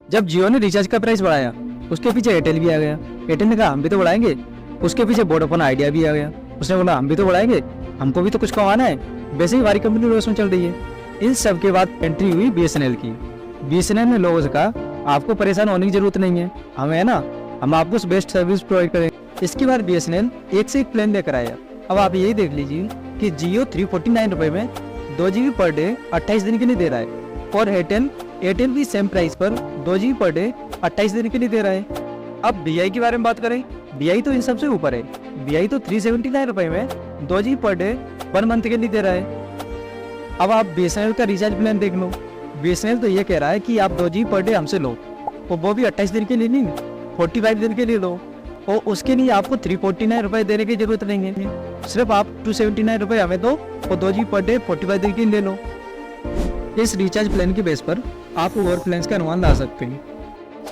जब जियो ने रिचार्ज का प्राइस बढ़ाया, उसके पीछे एयरटेल भी आ गया। एयरटेल ने कहा हम भी तो बढ़ाएंगे। उसके पीछे वोडाफोन आइडिया भी आ गया। उसने बोला हम भी तो बढ़ाएंगे, हमको भी तो कुछ कमाना है। वैसे ही हमारी कंपनी लॉस में चल रही है। इन सब के बाद एंट्री हुई बीएसएनएल की। बीएसएनएल ने लोगों से कहा आपको परेशान होने की जरूरत नहीं है, हम है ना, हम आपको बेस्ट सर्विस प्रोवाइड करेंगे। इसके बाद बीएसएनएल एक से एक प्लान लेकर आया। अब आप यही देख लीजिए कि जियो 349 रुपए में 2 GB पर डे 28 दिन के लिए दे रहा है, और एयरटेल भी सेम प्राइस पर 2 GB पर डे 28 दिन के लिए दे रहा है। अब बीआई के बारे में बात करें, बीआई तो इन सबसे ऊपर है। बीआई तो 379 रुपए में 2 GB पर डे 1 मंथ के लिए दे रहा है। अब आप बीएसएनएल का रिचार्ज प्लान देख लो। बीएसएनएल तो ये कह रहा है कि आप 2 GB पर डे हमसे लो, और वो भी 28 दिन के लिए नहीं, 45 दिन के लिए लो, और उसके लिए आपको 349 रुपए देने की जरूरत नहीं है। सिर्फ आप 279 रुपए हमें दो और 2 GB पर डे 45 दिन के लिए लो। इस रिचार्ज प्लान के बेस पर आप और प्लान्स का अनुमान ला सकते हैं।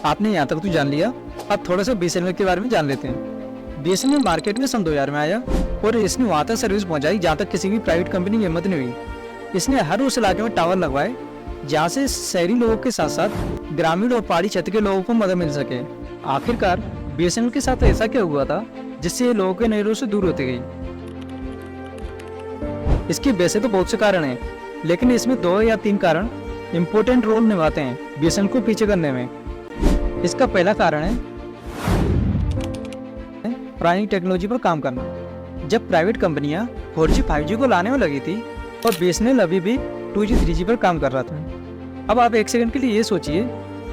आपने यहाँ तक तो जान लिया, अब थोड़ा सा बीएसएनएल के बारे में जान लेते हैं। बीएसएनएल मार्केट में सन 2000 में आया, और इसने वहाँ तक सर्विस पहुँचाई जहाँ तक किसी भी प्राइवेट कंपनी की हिम्मत नहीं हुई। इसने हर उस इलाके में टावर लगवाए जहाँ से शहरी लोगों के साथ साथ ग्रामीण और पहाड़ी क्षेत्र के लोगों को मदद मिल सके। आखिरकार बीएसएनएल के साथ ऐसा क्या हुआ था जिससे ये लोगों के नजरों से दूर होती गई? इसके वैसे तो बहुत से कारण हैं, लेकिन इसमें 2 या 3 कारण इम्पोर्टेंट रोल निभाते हैं बीएसएनएल को पीछे करने में। इसका पहला कारण है पुरानी टेक्नोलॉजी पर काम करना। जब प्राइवेट कंपनियां 4G 5G को लाने में लगी थी, और बीएसएनएल अभी भी 2G 3G पर काम कर रहा था। अब आप एक सेकंड के लिए ये सोचिए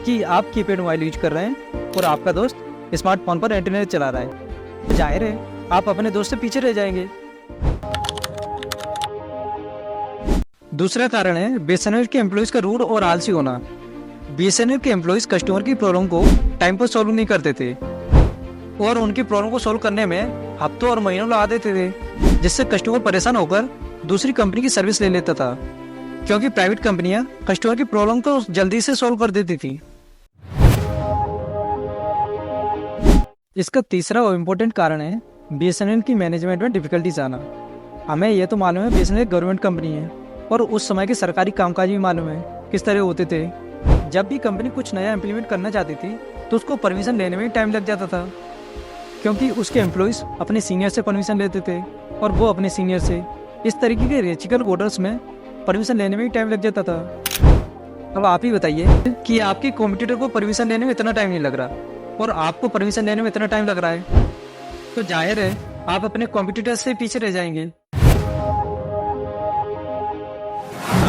कि आप कीपैड मोबाइल यूज कर रहे हैं और आपका दोस्त स्मार्टफोन पर इंटरनेट चला रहा है, तो जाहिर है आप अपने दोस्त से पीछे रह जाएंगे। दूसरा कारण है बीएसएनएल के एम्प्लॉइज का रूड और आलसी होना। बीएसएनएल के एम्प्लॉइज कस्टमर की प्रॉब्लम को टाइम पर सॉल्व नहीं करते थे, और उनकी प्रॉब्लम को सॉल्व करने में हफ्तों और महीनों लगा देते थे, जिससे कस्टमर परेशान होकर दूसरी कंपनी की सर्विस ले लेता था, क्योंकि प्राइवेट कंपनियां कस्टमर की प्रॉब्लम को जल्दी से सॉल्व कर देती थी। इसका तीसरा और इम्पोर्टेंट कारण है बीएसएनएल की मैनेजमेंट में डिफिकल्टीज आना। हमें यह तो मालूम है बीएसएनएल गवर्नमेंट कंपनी है, और उस समय के सरकारी कामकाज भी मालूम है किस तरह होते थे। जब भी कंपनी कुछ नया इम्प्लीमेंट करना चाहती थी तो उसको परमिशन लेने में टाइम लग जाता था, क्योंकि उसके एम्प्लॉइज अपने सीनियर से परमिशन लेते थे और वो अपने सीनियर से। इस तरीके के रेजिकल ऑर्डर्स में परमिशन लेने में भी टाइम लग जाता था। अब आप ही बताइए कि आपके कॉम्पिटिटर को परमिशन लेने में इतना टाइम नहीं लग रहा, और आपको परमिशन लेने में इतना टाइम लग रहा है, तो जाहिर है आप अपने कॉम्पिटिटर से पीछे रह जाएंगे।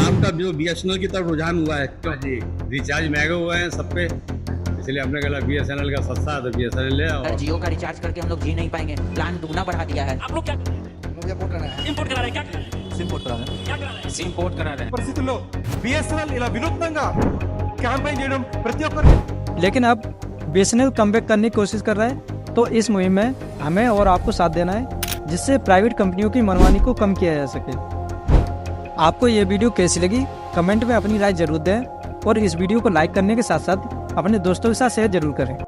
आपका जो बीएसएनएल की तरफ रुझान हुआ है, जी रिचार्ज महंगे हुए हैं सब पे, इसलिए हमने कहा बीएसएनएल का सस्ता है तो बीएसएनएल ले आओ। जियो का रिचार्ज करके हम लोग जी नहीं पाएंगे, प्लान दुगना बढ़ा दिया है। आप लोग क्या इंपोर्ट करा रहे हैं? क्या करा रहे हैं? सिम पोर्ट करा रहे हैं। क्या करा रहे हैं? सिम पोर्ट करा रहे हैं। పరిస్థితుల్లో बीएसएनएल ఇలా వినూత్నంగా క్యాంపెయిన్ చేయడం ప్రతి ఒక్కరికి। लेकिन अब बीएसएनएल कमबैक करने की कोशिश कर रहा है, तो इस मुहिम में हमें और आपको साथ देना है, जिससे प्राइवेट कंपनियों की मनमानी को कम किया जा सके। आपको ये वीडियो कैसी लगी कमेंट में अपनी राय जरूर दें, और इस वीडियो को लाइक करने के साथ साथ अपने दोस्तों के साथ शेयर जरूर करें।